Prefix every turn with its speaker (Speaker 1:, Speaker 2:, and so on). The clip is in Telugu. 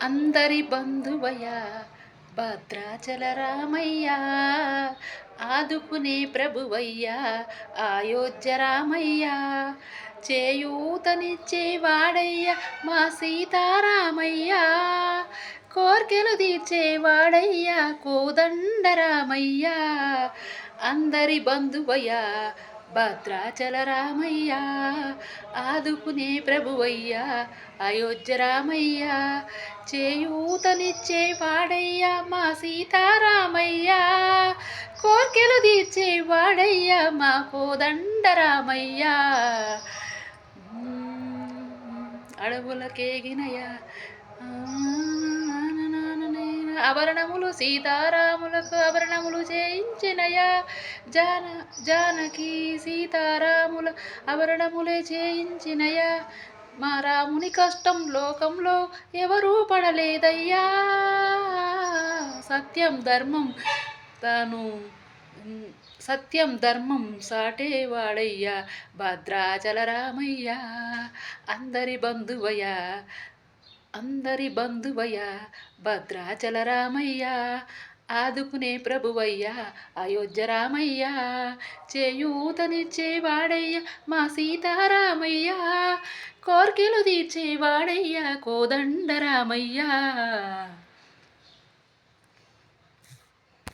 Speaker 1: అందరి బంధువయ్యా భద్రాచల రామయ్యా, ఆదుకునే ప్రభువయ్యా అయోధ్య రామయ్యా, చేయూతనిచ్చే వాడయ్యా మా సీతారామయ్యా, కోర్కెలు తీర్చేవాడయ్యా కోదండ రామయ్యా, అందరి బంధువయ్యా భద్రాచల రామయ్యా, ఆదుకునే ప్రభువయ్యా అయోధ్య రామయ్యా, చేయూతనిచ్చే వాడయ్యా మా సీతారామయ్యా, కోర్కెలు తీర్చే వాడయ్యా మా కోదండ రామయ్యా, అడవులకేగినయా ఆభరణములు సీతారాములకు ఆభరణములు చేయించినయా, జానకి సీతారాముల ఆభరణములే చేయించినయా, మా రాముని కష్టం లోకంలో ఎవరూ పడలేదయ్యా, సత్యం ధర్మం తాను సత్యం ధర్మం సాటేవాడయ్యా భద్రాచల రామయ్యా, అందరి బంధువయ్యా అందరి బంధువయ్యా భద్రాచల రామయ్యా, ఆదుకునే ప్రభువయ్యా అయోధ్య రామయ్యా, చేయూతనిచ్చేవాడయ్యా మా సీతారామయ్యా, కోర్కెలు తీర్చేవాడయ్యా కోదండ రామయ్యా.